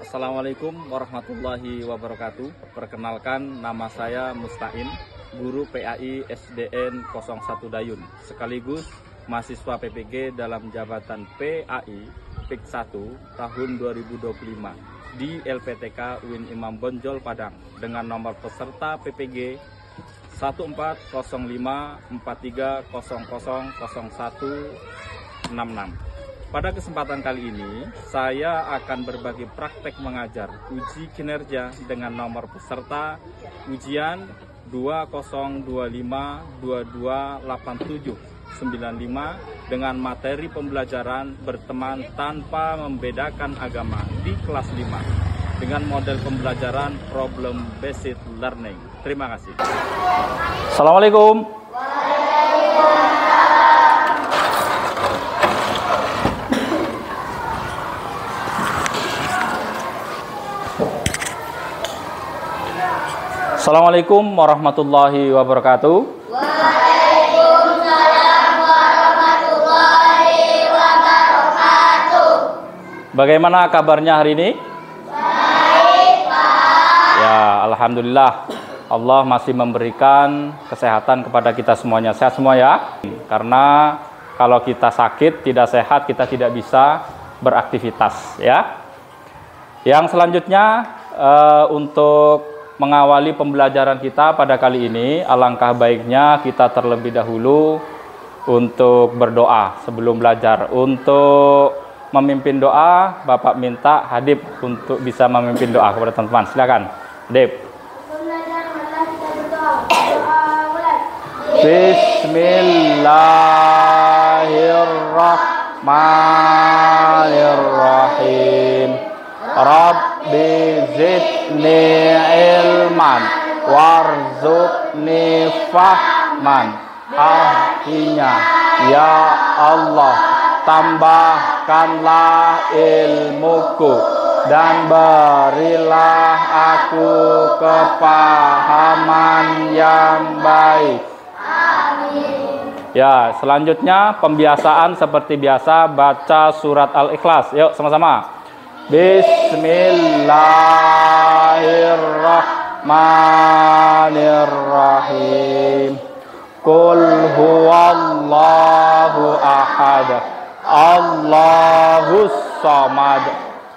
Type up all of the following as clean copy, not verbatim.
Assalamualaikum warahmatullahi wabarakatuh. Perkenalkan, nama saya Mustain, guru PAI SDN 01 Dayun, sekaligus mahasiswa PPG dalam jabatan PAI PIK 1 tahun 2025 di LPTK UIN Imam Bonjol Padang dengan nomor peserta PPG 140543000166. Pada kesempatan kali ini, saya akan berbagi praktek mengajar uji kinerja dengan nomor peserta ujian 2025228795 dengan materi pembelajaran berteman tanpa membedakan agama di kelas 5 dengan model pembelajaran problem based learning. Terima kasih. Assalamualaikum. Assalamualaikum warahmatullahi wabarakatuh. Waalaikumsalam warahmatullahi wabarakatuh. Bagaimana kabarnya hari ini? Baik, Pak. Ya, alhamdulillah. Allah masih memberikan kesehatan kepada kita semuanya. Sehat semua ya. Karena kalau kita sakit, tidak sehat, kita tidak bisa beraktivitas ya. Yang selanjutnya untuk mengawali pembelajaran kita pada kali ini, alangkah baiknya kita terlebih dahulu untuk berdoa sebelum belajar. Untuk memimpin doa, Bapak minta Hadib untuk bisa memimpin doa kepada teman-teman. Silakan, Hadib. Bismillahirrahmanirrahim. Rabbi zidni ilman warzuqni fahman. Artinya, ya Allah, tambahkanlah ilmuku dan berilah aku kepahaman yang baik. Amin. Ya, selanjutnya pembiasaan seperti biasa, baca surat Al-Ikhlas. Yuk sama-sama. Bismillahirrahmanirrahim. Qul huwallahu ahad, Allahus samad,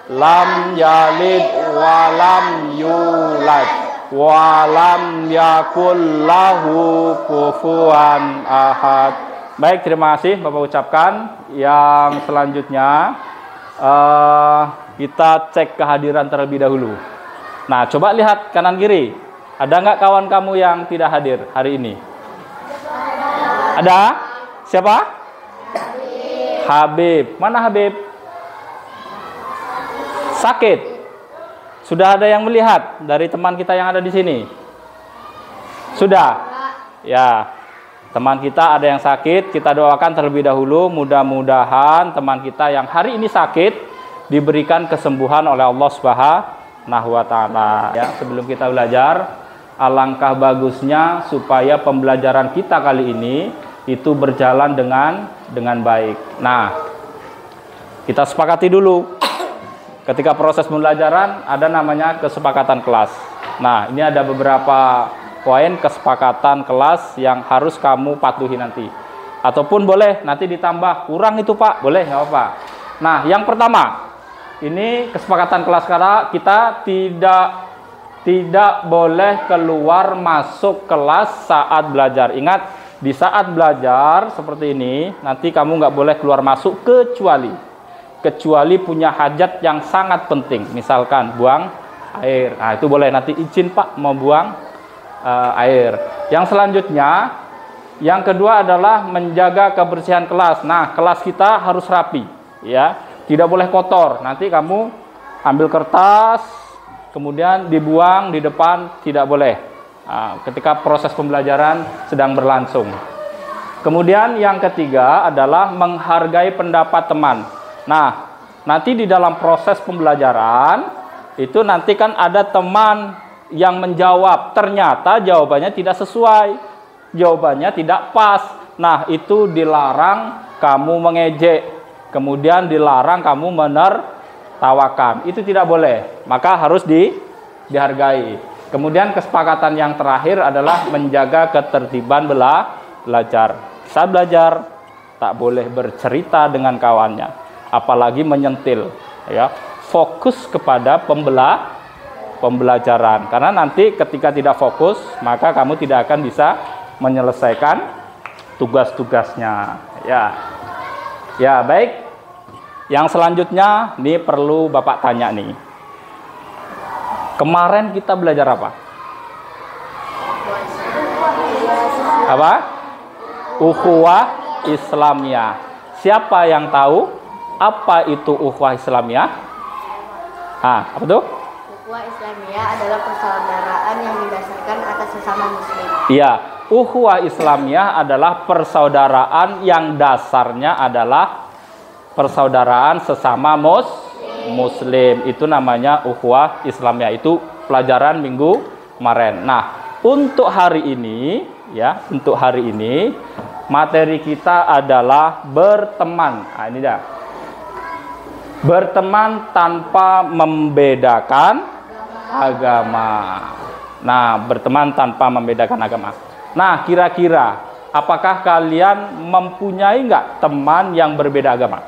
lam yalid walam yulad, walam yakul lahu kufuwan ahad. Baik, terima kasih Bapak ucapkan. Yang selanjutnya kita cek kehadiran terlebih dahulu. Nah, coba lihat kanan kiri. Ada nggak kawan kamu yang tidak hadir hari ini? Ada? Siapa? Habib. Mana Habib? Sakit. Sudah ada yang melihat dari teman kita yang ada di sini? Sudah? Ya. Teman kita ada yang sakit, kita doakan terlebih dahulu. Mudah-mudahan teman kita yang hari ini sakit diberikan kesembuhan oleh Allah Subhanahu wa Ta'ala. Ya, sebelum kita belajar, alangkah bagusnya supaya pembelajaran kita kali ini itu berjalan dengan baik. Nah, kita sepakati dulu. Ketika proses pembelajaran ada namanya kesepakatan kelas. Nah, ini ada beberapa poin kesepakatan kelas yang harus kamu patuhi nanti. Ataupun boleh nanti ditambah, kurang itu Pak, boleh, nggak apa-apa. Nah, yang pertama, ini kesepakatan kelas kita tidak boleh keluar masuk kelas saat belajar. Ingat, di saat belajar seperti ini, nanti kamu nggak boleh keluar masuk kecuali punya hajat yang sangat penting. Misalkan buang air. Nah, itu boleh, nanti izin Pak mau buang air. Yang selanjutnya, yang kedua adalah menjaga kebersihan kelas. Nah, kelas kita harus rapi, ya. Tidak boleh kotor. Nanti kamu ambil kertas, kemudian dibuang di depan, tidak boleh. Nah, ketika proses pembelajaran sedang berlangsung. Kemudian yang ketiga adalah menghargai pendapat teman. Nah, nanti di dalam proses pembelajaran, itu nanti kan ada teman yang menjawab. Ternyata jawabannya tidak sesuai. Jawabannya tidak pas. Nah, itu dilarang kamu mengejek. Kemudian dilarang kamu tertawakan. Itu tidak boleh. Maka harus dihargai. Kemudian kesepakatan yang terakhir adalah menjaga ketertiban belajar. Saat belajar tak boleh bercerita dengan kawannya, apalagi menyentil, ya. Fokus kepada pembelajaran. Karena nanti ketika tidak fokus, maka kamu tidak akan bisa menyelesaikan tugas-tugasnya. Ya, baik. Yang selanjutnya, nih perlu Bapak tanya nih. Kemarin kita belajar apa? Apa? Ukhuwah Islamiyah. Siapa yang tahu apa itu ukhuwah Islamiyah? Apa tuh? Ukhuwah Islamiyah adalah persaudaraan yang didasarkan atas sesama muslim. Iya, ukhuwah Islamiyah adalah persaudaraan yang dasarnya adalah persaudaraan sesama muslim. Itu namanya ukhuwah Islamiyah. Itu pelajaran minggu kemarin. Nah, untuk hari ini materi kita adalah berteman. Nah, ini dah. Berteman tanpa membedakan agama. Nah, berteman tanpa membedakan agama. Nah, kira-kira apakah kalian mempunyai nggak teman yang berbeda agama?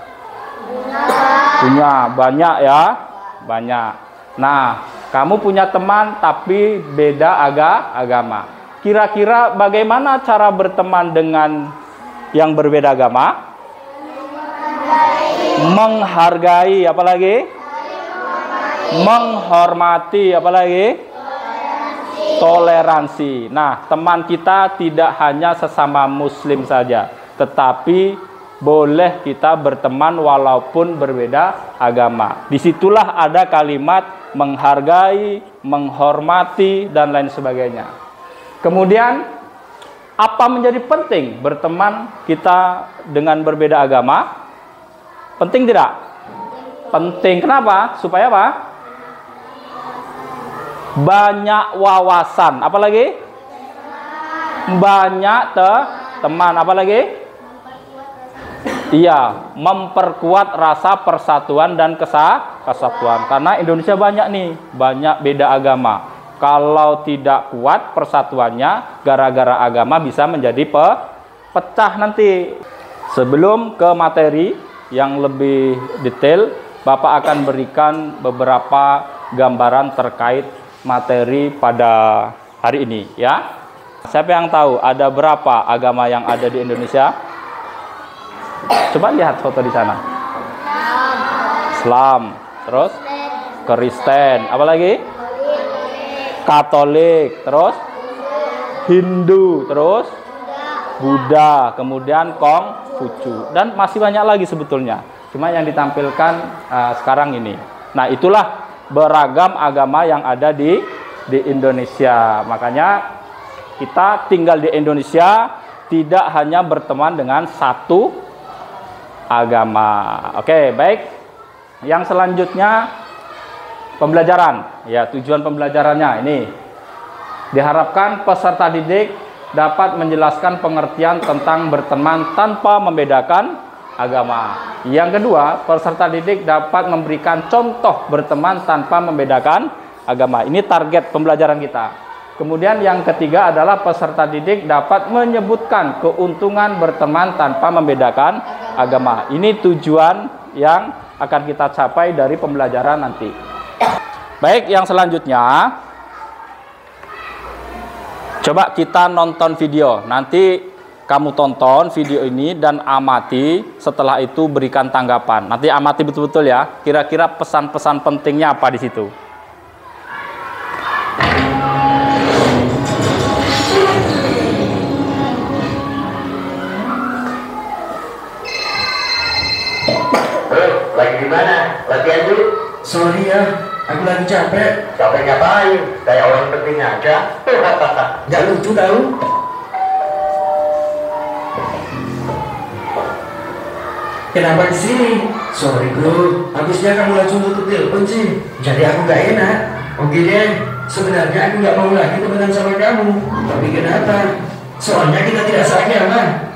Punya, banyak ya? Banyak. Nah, kamu punya teman tapi beda agama. Kira-kira bagaimana cara berteman dengan yang berbeda agama? Menghargai, apalagi? Menghormati, apalagi? Toleransi. Nah, teman kita tidak hanya sesama muslim saja, tetapi boleh kita berteman walaupun berbeda agama. Disitulah ada kalimat menghargai, menghormati, dan lain sebagainya. Kemudian, apa menjadi penting berteman kita dengan berbeda agama? Penting tidak? Penting. Kenapa? Supaya apa? Banyak wawasan. Apalagi? Banyak teman. Apalagi? Iya, memperkuat rasa persatuan dan kesatuan. Karena Indonesia banyak nih, banyak beda agama. Kalau tidak kuat persatuannya, gara-gara agama bisa menjadi pecah nanti. Sebelum ke materi yang lebih detail, Bapak akan berikan beberapa gambaran terkait materi pada hari ini, ya. Siapa yang tahu ada berapa agama yang ada di Indonesia? Coba lihat foto di sana. Islam, terus Kristen, apa lagi? Katolik, terus Hindu, terus Buddha, kemudian Konghucu, dan masih banyak lagi sebetulnya. Cuma yang ditampilkan sekarang ini. Nah, itulah beragam agama yang ada di Indonesia. Makanya kita tinggal di Indonesia tidak hanya berteman dengan satu agama. Oke, baik. Yang selanjutnya pembelajaran. Ya, tujuan pembelajarannya ini diharapkan peserta didik dapat menjelaskan pengertian tentang berteman tanpa membedakan agama. Yang kedua, peserta didik dapat memberikan contoh berteman tanpa membedakan agama. Ini target pembelajaran kita. Kemudian yang ketiga adalah peserta didik dapat menyebutkan keuntungan berteman tanpa membedakan agama. Ini tujuan yang akan kita capai dari pembelajaran nanti. Baik, yang selanjutnya coba kita nonton video. Nanti kamu tonton video ini dan amati. Setelah itu berikan tanggapan. Nanti amati betul-betul ya. Kira-kira pesan-pesan pentingnya apa di situ. Lagi di mana? Latihan dulu. Sorry ya, aku lagi capek. Capek ngapain? Kayak orang penting aja. Nggak lucu tahu. Kenapa di sini? Sorry bro, habisnya kamu langsung tutup telepon sih. Jadi aku nggak enak. Oke deh, sebenarnya aku nggak mau lagi temenan sama kamu. Tapi kenapa? Soalnya kita tidak seagama.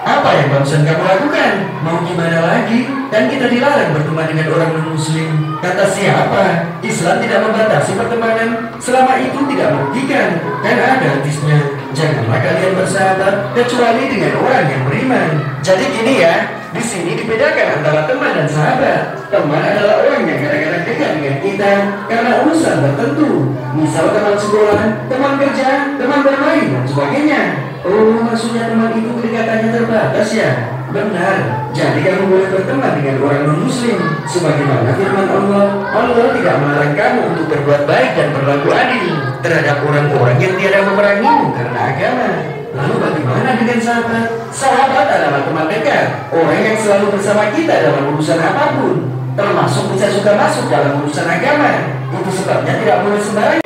Apa Apa yang barusan kamu lakukan? Mau gimana lagi? Kan kita dilarang berteman dengan orang non-muslim. Kata siapa? Islam tidak membatasi pertemanan selama itu tidak merugikan. Kan ada hadisnya, janganlah kalian bersahabat kecuali dengan orang yang beriman. Jadi gini ya, di sini dibedakan antara teman dan sahabat. Teman adalah orang yang kadang-kadang dekat dengan kita karena urusan tertentu. Misal teman sekolah, teman kerja, teman bermain, dan sebagainya. Oh, maksudnya teman itu kedekatannya terbatas ya? Benar. Jadi kamu boleh berteman dengan orang non-muslim. Sebagaimana firman Allah, Allah tidak melarang kamu untuk berbuat baik dan berlaku adil terhadap orang-orang yang tiada memerangimu karena agama. Lalu bagaimana dengan sahabat? Sahabat adalah teman dekat, orang yang selalu bersama kita dalam urusan apapun, termasuk bisa suka masuk dalam urusan agama. Itu sebabnya tidak boleh sembarangan.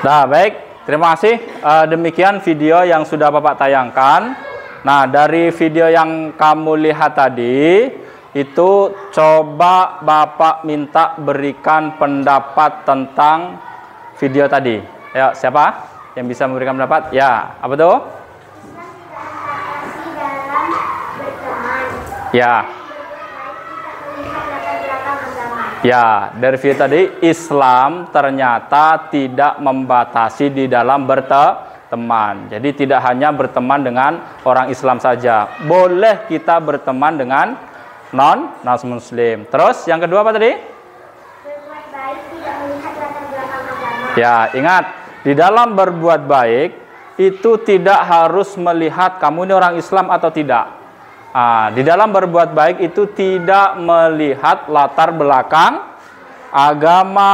Nah, baik. Terima kasih. Demikian video yang sudah Bapak tayangkan. Nah, dari video yang kamu lihat tadi, itu coba Bapak minta berikan pendapat tentang video tadi. Ya, siapa yang bisa memberikan pendapat? Ya, apa tuh? Ya. Ya, dari video tadi, Islam ternyata tidak membatasi di dalam berteman. Jadi tidak hanya berteman dengan orang Islam saja. Boleh kita berteman dengan non-muslim. Terus yang kedua apa tadi? Berbuat baik tidak melihat latar belakang agama. Ya, ingat, di dalam berbuat baik itu tidak harus melihat kamu ini orang Islam atau tidak. Di dalam berbuat baik itu tidak melihat latar belakang agama.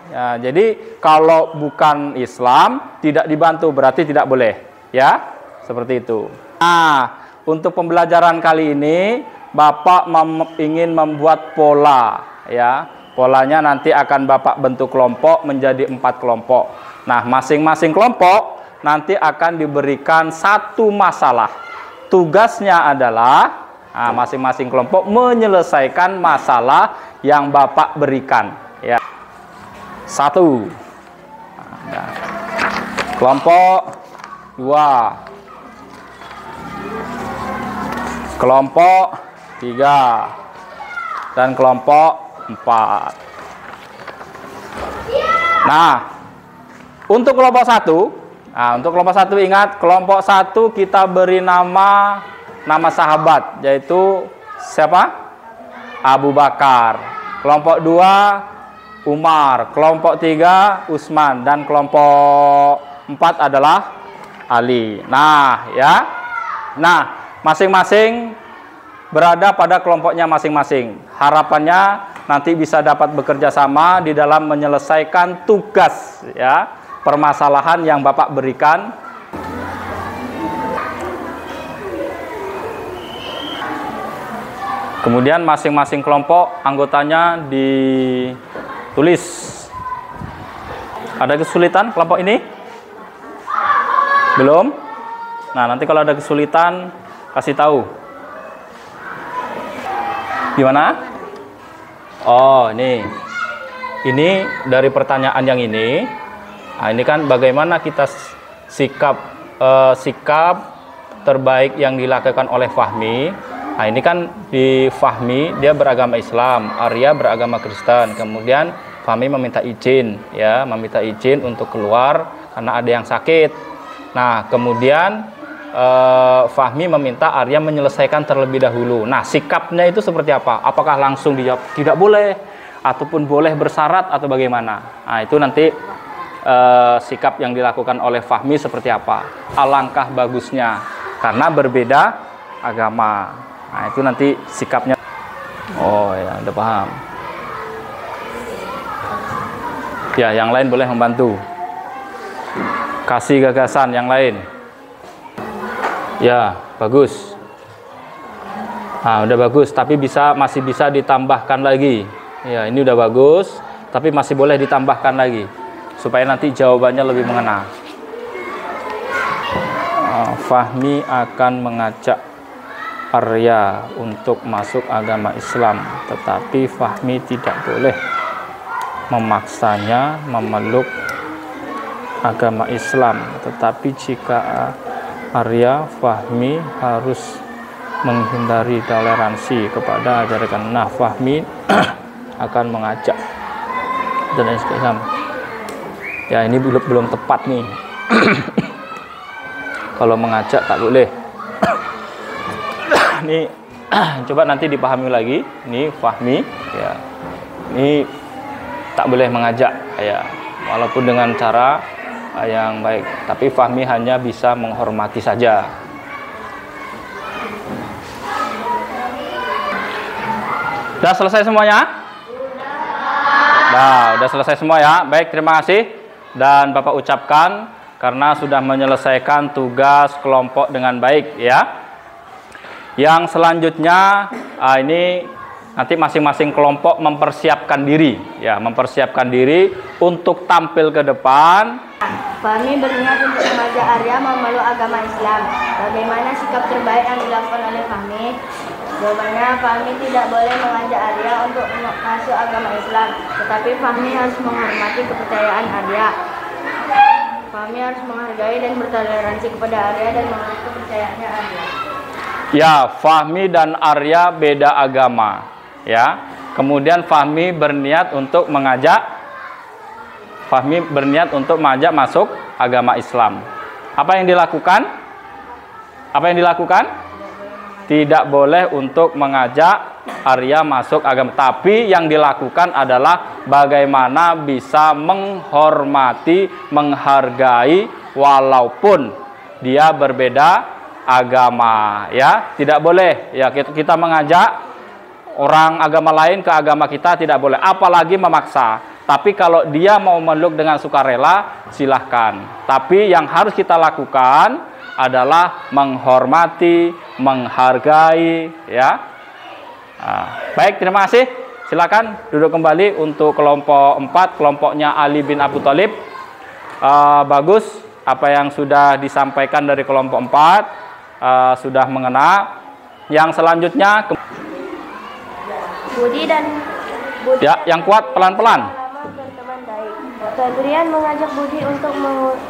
Ya, jadi kalau bukan Islam tidak dibantu berarti tidak boleh, ya, seperti itu. Nah, untuk pembelajaran kali ini Bapak ingin membuat pola, ya. Polanya nanti akan Bapak bentuk kelompok menjadi 4 kelompok. Nah, masing-masing kelompok nanti akan diberikan satu masalah. Tugasnya adalah masing-masing kelompok menyelesaikan masalah yang Bapak berikan. Ya. 1. Kelompok 2. Kelompok 3. Dan kelompok 4. Nah, untuk kelompok 1. Nah, untuk kelompok 1 ingat, kelompok 1 kita beri nama sahabat, yaitu siapa? Abu Bakar. Kelompok 2 Umar, kelompok 3 Utsman, dan kelompok 4 adalah Ali. Nah, ya. Nah, masing-masing berada pada kelompoknya masing-masing. Harapannya nanti bisa dapat bekerja sama di dalam menyelesaikan tugas, ya. Permasalahan yang Bapak berikan. Kemudian masing-masing kelompok anggotanya ditulis. Ada kesulitan kelompok ini? Belum? Nah, nanti kalau ada kesulitan kasih tahu. Gimana? Oh, ini dari pertanyaan yang ini. Nah, ini kan bagaimana kita sikap terbaik yang dilakukan oleh Fahmi. Nah, ini kan di Fahmi dia beragama Islam, Arya beragama Kristen. Kemudian Fahmi meminta izin, ya, meminta izin untuk keluar karena ada yang sakit. Nah, kemudian Fahmi meminta Arya menyelesaikan terlebih dahulu. Nah, sikapnya itu seperti apa? Apakah langsung dijawab tidak boleh, ataupun boleh bersyarat, atau bagaimana? Nah, itu nanti sikap yang dilakukan oleh Fahmi seperti apa. Alangkah bagusnya karena berbeda agama. Nah, itu nanti sikapnya. Oh ya, udah paham. Ya, yang lain boleh membantu. Kasih gagasan yang lain. Ya, bagus. Nah, udah bagus, tapi masih bisa ditambahkan lagi. Ya, ini udah bagus, tapi masih boleh ditambahkan lagi supaya nanti jawabannya lebih mengena. Fahmi akan mengajak Arya untuk masuk agama Islam, tetapi Fahmi tidak boleh memaksanya memeluk agama Islam. Tetapi jika Arya, Fahmi harus menghindari toleransi kepada ajaran. Nah, Fahmi akan mengajak dan Islam. Ya, ini belum tepat nih. Kalau mengajak tak boleh. Ini coba nanti dipahami lagi. Ini Fahmi, ya. Ini tak boleh mengajak, ya. Walaupun dengan cara yang baik, tapi Fahmi hanya bisa menghormati saja. Sudah selesai semuanya? Nah, udah selesai semua ya. Baik, terima kasih. Dan Bapak ucapkan karena sudah menyelesaikan tugas kelompok dengan baik ya. Yang selanjutnya ini nanti masing-masing kelompok mempersiapkan diri ya, mempersiapkan diri untuk tampil ke depan. Fahmi berniat untuk mengajak Arya memeluk agama Islam. Bagaimana sikap terbaik yang dilakukan oleh Fahmi? Jawabannya, Fahmi tidak boleh mengajak Arya untuk masuk agama Islam, tetapi Fahmi harus menghormati kepercayaan Arya. Fahmi harus menghargai dan bertoleransi kepada Arya dan mengerti kepercayaannya Arya. Ya, Fahmi dan Arya beda agama ya. Kemudian Fahmi berniat untuk mengajak masuk agama Islam. Apa yang dilakukan? Apa yang dilakukan? Tidak boleh untuk mengajak Arya masuk agama, tapi yang dilakukan adalah bagaimana bisa menghormati, menghargai walaupun dia berbeda agama ya. Tidak boleh ya kita mengajak orang agama lain ke agama kita, tidak boleh, apalagi memaksa. Tapi kalau dia mau meluk dengan sukarela, silahkan. Tapi yang harus kita lakukan adalah menghormati, menghargai ya. Baik, terima kasih. Silakan duduk kembali untuk kelompok 4, kelompoknya Ali bin Abu Thalib. Bagus apa yang sudah disampaikan dari kelompok 4, sudah mengena. Yang selanjutnya Budi ya, yang kuat pelan-pelan. Febrian mengajak Budi untuk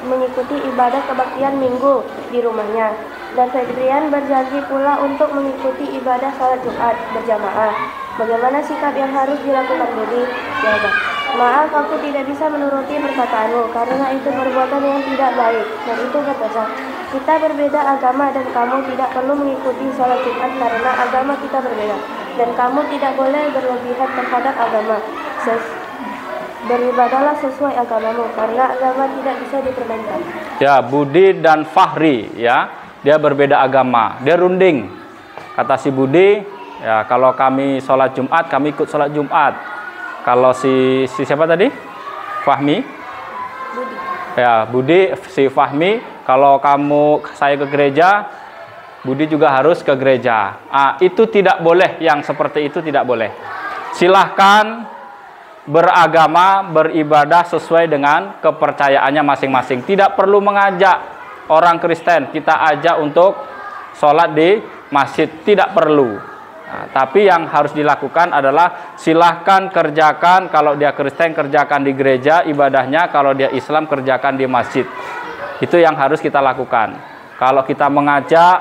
mengikuti ibadah kebaktian minggu di rumahnya. Dan Febrian berjanji pula untuk mengikuti ibadah salat Jumat berjamaah. Bagaimana sikap yang harus dilakukan Budi? Jawaban, maaf, aku tidak bisa menuruti perkataanmu karena itu perbuatan yang tidak baik dan itu berdosa. Kita berbeda agama dan kamu tidak perlu mengikuti salat Jumat karena agama kita berbeda. Dan kamu tidak boleh berlebihan terhadap agama. Beribadahlah sesuai agamamu karena agama tidak bisa dipermainkan. Ya, Budi dan Fahri ya, dia berbeda agama, dia runding. Kata si Budi, ya kalau kami sholat Jumat, kami ikut sholat Jumat. Kalau si siapa tadi? Fahmi? Budi. Ya, Budi, si Fahmi, kalau saya ke gereja, Budi juga harus ke gereja. Itu tidak boleh, yang seperti itu tidak boleh. Silahkan beragama, beribadah sesuai dengan kepercayaannya masing-masing. Tidak perlu mengajak orang Kristen kita ajak untuk sholat di masjid, tidak perlu. Tapi yang harus dilakukan adalah silahkan kerjakan, kalau dia Kristen kerjakan di gereja ibadahnya, kalau dia Islam kerjakan di masjid. Itu yang harus kita lakukan. Kalau kita mengajak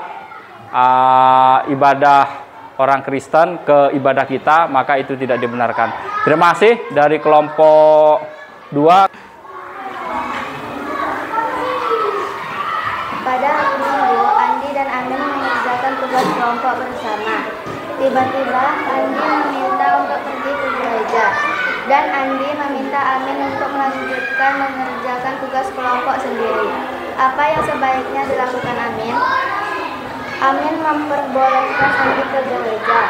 ibadah orang Kristen ke ibadah kita, maka itu tidak dibenarkan. Terima kasih dari kelompok 2. Pada hari Minggu, Andi dan Amin mengerjakan tugas kelompok bersama. Tiba-tiba Andi meminta untuk pergi ke gereja dan Andi meminta Amin untuk melanjutkan mengerjakan tugas kelompok sendiri. Apa yang sebaiknya dilakukan Amin? Amin memperbolehkan Andi ke gereja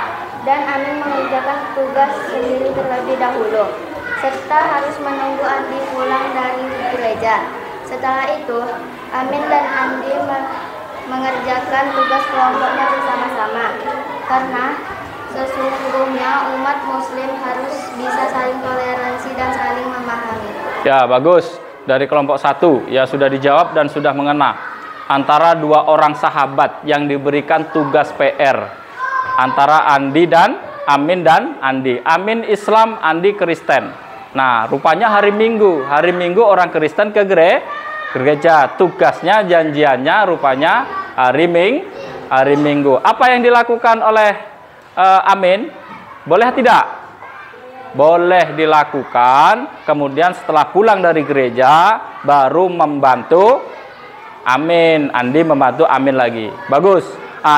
dan Amin mengerjakan tugas sendiri terlebih dahulu, serta harus menunggu Andi pulang dari gereja. Setelah itu, Amin dan Andi mengerjakan tugas kelompoknya bersama-sama, karena sesungguhnya umat muslim harus bisa saling toleransi dan saling memahami. Ya, bagus. Dari kelompok 1 ya sudah dijawab dan sudah mengena. Antara dua orang sahabat yang diberikan tugas PR, antara Andi dan Amin dan Andi. Amin Islam, Andi Kristen. Nah, rupanya hari Minggu orang Kristen ke gereja. Tugasnya, janjiannya rupanya hari Minggu. Apa yang dilakukan oleh Amin? Boleh tidak? Boleh dilakukan. Kemudian setelah pulang dari gereja baru membantu Amin. Andi membantu Amin lagi. Bagus.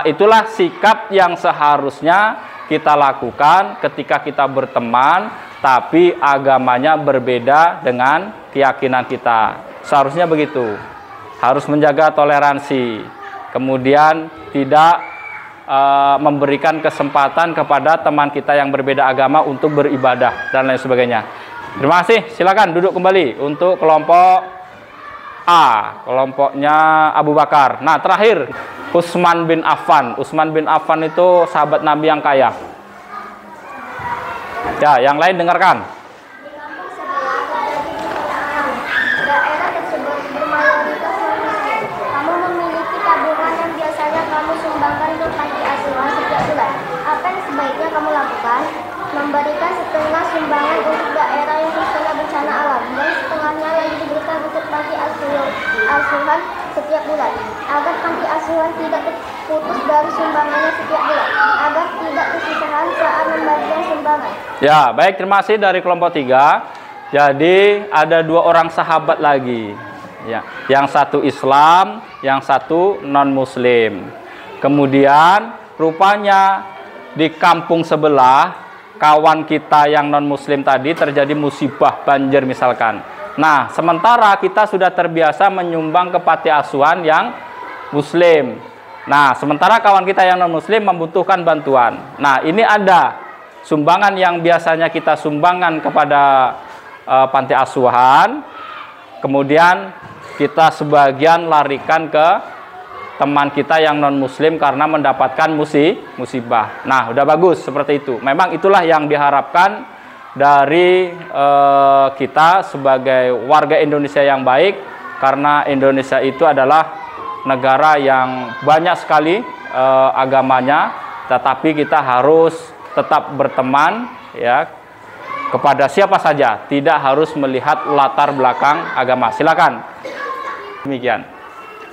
Itulah sikap yang seharusnya kita lakukan ketika kita berteman tapi agamanya berbeda dengan keyakinan kita. Seharusnya begitu. Harus menjaga toleransi. Kemudian tidak memberikan kesempatan kepada teman kita yang berbeda agama untuk beribadah dan lain sebagainya. Terima kasih. Silakan duduk kembali untuk kelompok A, kelompoknya Abu Bakar. Nah, terakhir Utsman bin Affan. Utsman bin Affan itu sahabat Nabi yang kaya. Ya, yang lain dengarkan. Daerah tersebut bermayoritas non-Muslim. Kamu memiliki tabungan yang biasanya kamu sumbangkan untuk panti asuhan setiap bulan. Apa yang sebaiknya kamu lakukan? Memberikan setengah sumbangan untuk daerah yang terkena bencana alam dan setengahnya lagi diberikan untuk panti asuhan setiap bulan, agar panti asuhan tidak terputus dari sumbangannya setiap bulan, agar tidak kesusahan saat membagikan sumbangan. Ya, baik, terima kasih dari kelompok 3. Jadi ada 2 orang sahabat lagi. Ya, yang satu Islam, yang satu non-Muslim. Kemudian rupanya di kampung sebelah kawan kita yang non-Muslim tadi terjadi musibah banjir misalkan. Nah, sementara kita sudah terbiasa menyumbang ke panti asuhan yang Muslim. Nah, sementara kawan kita yang non-Muslim membutuhkan bantuan. Nah, ini ada sumbangan yang biasanya kita sumbangkan kepada panti asuhan, kemudian kita sebagian larikan ke teman kita yang non-Muslim karena mendapatkan musibah. Nah, udah bagus seperti itu. Memang itulah yang diharapkan dari kita sebagai warga Indonesia yang baik, karena Indonesia itu adalah negara yang banyak sekali agamanya, tetapi kita harus tetap berteman ya kepada siapa saja, tidak harus melihat latar belakang agama. Silakan. Demikian.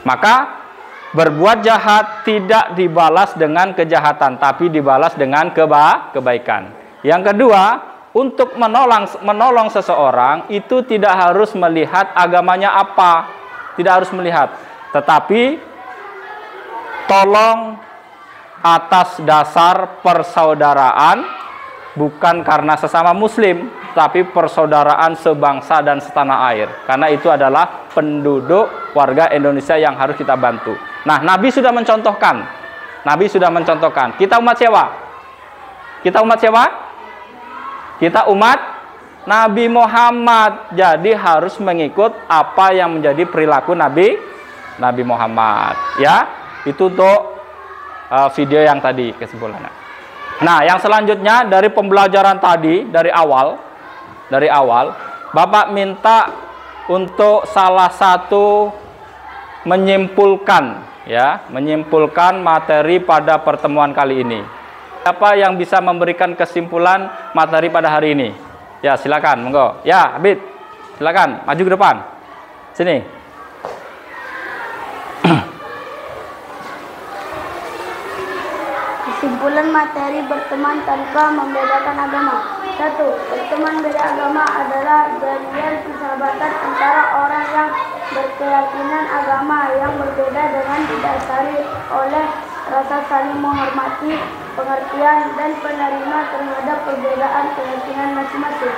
Maka berbuat jahat tidak dibalas dengan kejahatan, tapi dibalas dengan kebaikan. Yang kedua, untuk menolong seseorang itu tidak harus melihat agamanya apa, tidak harus melihat, tetapi tolong atas dasar persaudaraan, bukan karena sesama Muslim, tapi persaudaraan sebangsa dan setanah air, karena itu adalah penduduk warga Indonesia yang harus kita bantu. Nah, Nabi sudah mencontohkan. Kita umat siapa? Kita umat Nabi Muhammad. Jadi harus mengikut apa yang menjadi perilaku Nabi Muhammad. Ya, itu untuk video yang tadi kesimpulannya. Nah, yang selanjutnya dari pembelajaran tadi dari awal, Bapak minta untuk salah satu menyimpulkan materi pada pertemuan kali ini. Siapa yang bisa memberikan kesimpulan materi pada hari ini? Ya, silakan, monggo. Ya, Abid, silakan maju ke depan. Sini. Kesimpulan materi berteman tanpa membedakan agama. 1. Berteman beda agama adalah jalinan persahabatan antara orang yang berkeyakinan agama yang berbeda dengan didasari oleh rasa saling menghormati, pengertian, dan penerima terhadap perbedaan keyakinan masing-masing.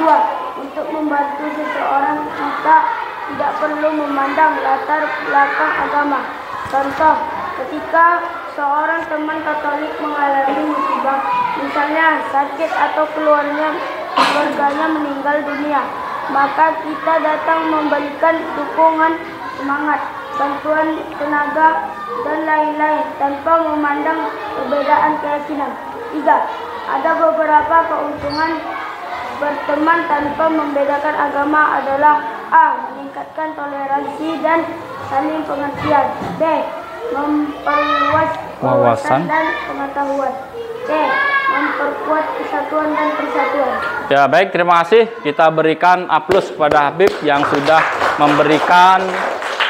2. Untuk membantu seseorang kita tidak perlu memandang latar belakang agama. Contoh, ketika seorang teman Katolik mengalami musibah, misalnya sakit atau keluarganya meninggal dunia, maka kita datang memberikan dukungan, semangat, bantuan tenaga, dan lain-lain tanpa memandang perbedaan keyakinan. 3. Ada beberapa keuntungan berteman tanpa membedakan agama adalah A. Meningkatkan toleransi dan saling pengertian. B. Memperluas wawasan dan pengetahuan. C. Memperkuat kesatuan dan persatuan. Ya, baik, terima kasih. Kita berikan aplaus kepada Habib yang sudah memberikan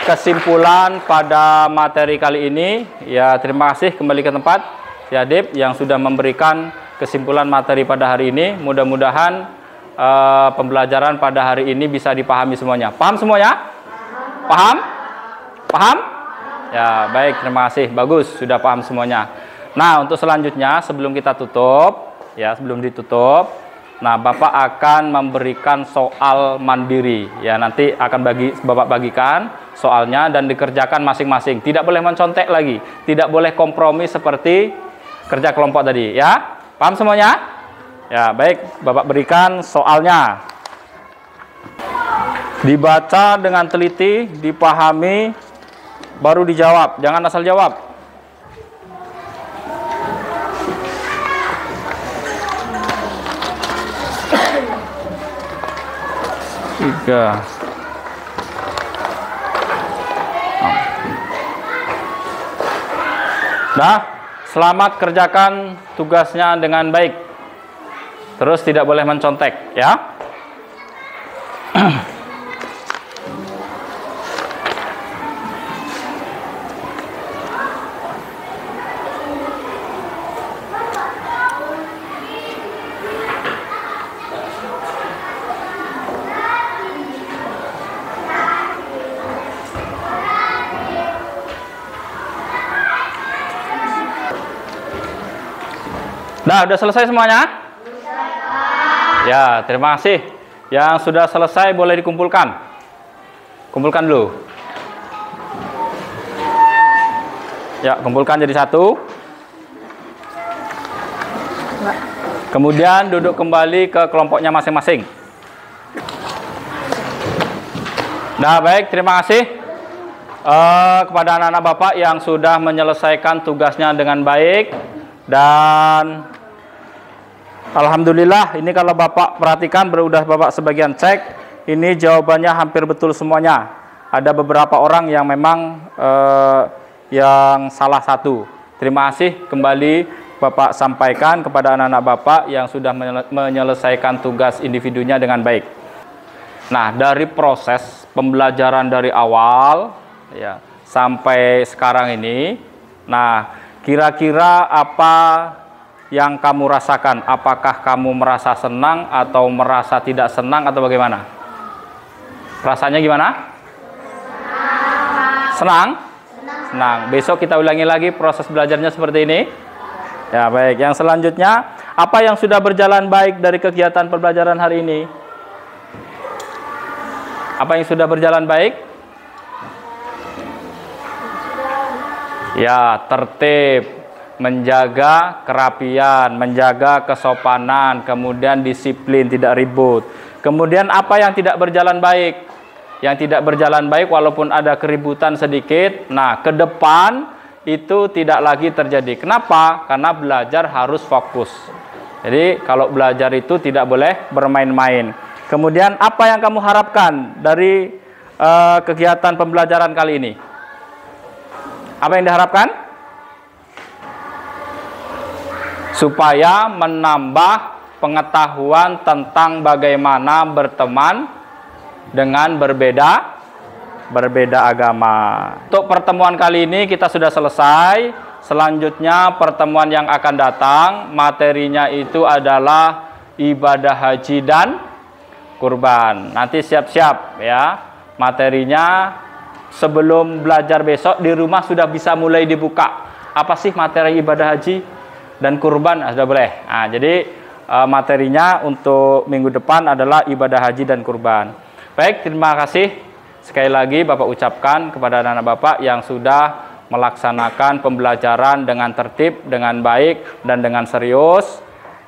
kesimpulan pada materi kali ini. Ya, terima kasih kembali ke tempat ya Dip yang sudah memberikan kesimpulan materi pada hari ini. Mudah-mudahan pembelajaran pada hari ini bisa dipahami semuanya. Paham semuanya? Paham? Paham? Ya, baik, terima kasih. Bagus, sudah paham semuanya. Nah, untuk selanjutnya sebelum kita tutup, ya, sebelum ditutup, nah, Bapak akan memberikan soal mandiri. Ya, nanti akan Bapak bagikan soalnya dan dikerjakan masing-masing. Tidak boleh mencontek lagi, tidak boleh kompromi seperti kerja kelompok tadi, ya. Paham semuanya? Ya, baik, Bapak berikan soalnya. Dibaca dengan teliti, dipahami, baru dijawab. Jangan asal jawab. Tiga. Nah, selamat kerjakan tugasnya dengan baik. Terus tidak boleh mencontek, ya. Nah, udah selesai semuanya? Ya, terima kasih. Yang sudah selesai boleh dikumpulkan. Kumpulkan dulu. Ya, kumpulkan jadi satu. Kemudian duduk kembali ke kelompoknya masing-masing. Nah, baik, terima kasih kepada anak-anak Bapak yang sudah menyelesaikan tugasnya dengan baik. Dan alhamdulillah, ini kalau Bapak perhatikan, udah Bapak sebagian cek, ini jawabannya hampir betul semuanya. Ada beberapa orang yang memang yang salah satu. Terima kasih kembali Bapak sampaikan kepada anak-anak Bapak yang sudah menyelesaikan tugas individunya dengan baik. Nah, dari proses pembelajaran dari awal ya sampai sekarang ini, nah, kira-kira apa yang kamu rasakan? Apakah kamu merasa senang atau merasa tidak senang atau bagaimana? Rasanya gimana? Senang? Senang. Besok kita ulangi lagi proses belajarnya seperti ini. Ya, baik. Yang selanjutnya, apa yang sudah berjalan baik dari kegiatan pembelajaran hari ini? Apa yang sudah berjalan baik? Ya, tertib, menjaga kerapian, menjaga kesopanan, kemudian disiplin, tidak ribut. Kemudian apa yang tidak berjalan baik? Yang tidak berjalan baik walaupun ada keributan sedikit, nah ke depan itu tidak lagi terjadi. Kenapa? Karena belajar harus fokus. Jadi kalau belajar itu tidak boleh bermain-main. Kemudian apa yang kamu harapkan dari kegiatan pembelajaran kali ini? Apa yang diharapkan? Supaya menambah pengetahuan tentang bagaimana berteman dengan berbeda agama. Untuk pertemuan kali ini kita sudah selesai. Selanjutnya pertemuan yang akan datang, materinya itu adalah ibadah haji dan kurban. Nanti siap-siap ya materinya. Sebelum belajar besok di rumah sudah bisa mulai dibuka. Apa sih materi ibadah haji dan kurban? Sudah boleh. Nah, jadi materinya untuk minggu depan adalah ibadah haji dan kurban. Baik, terima kasih sekali lagi Bapak ucapkan kepada anak-anak Bapak yang sudah melaksanakan pembelajaran dengan tertib, dengan baik, dan dengan serius.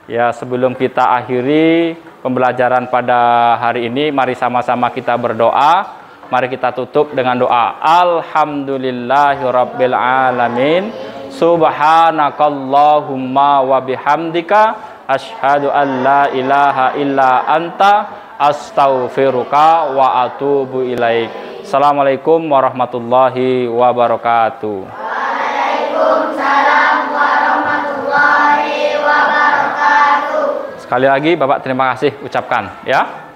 Ya, sebelum kita akhiri pembelajaran pada hari ini, mari sama-sama kita berdoa. Mari kita tutup dengan doa. Alhamdulillahirabbil alamin. Subhanakallahumma wa bihamdika asyhadu an la ilaha illa anta astaghfiruka wa atubu ilaik. Assalamualaikum warahmatullahi wabarakatuh. Waalaikumsalam warahmatullahi wabarakatuh. Sekali lagi Bapak terima kasih ucapkan ya.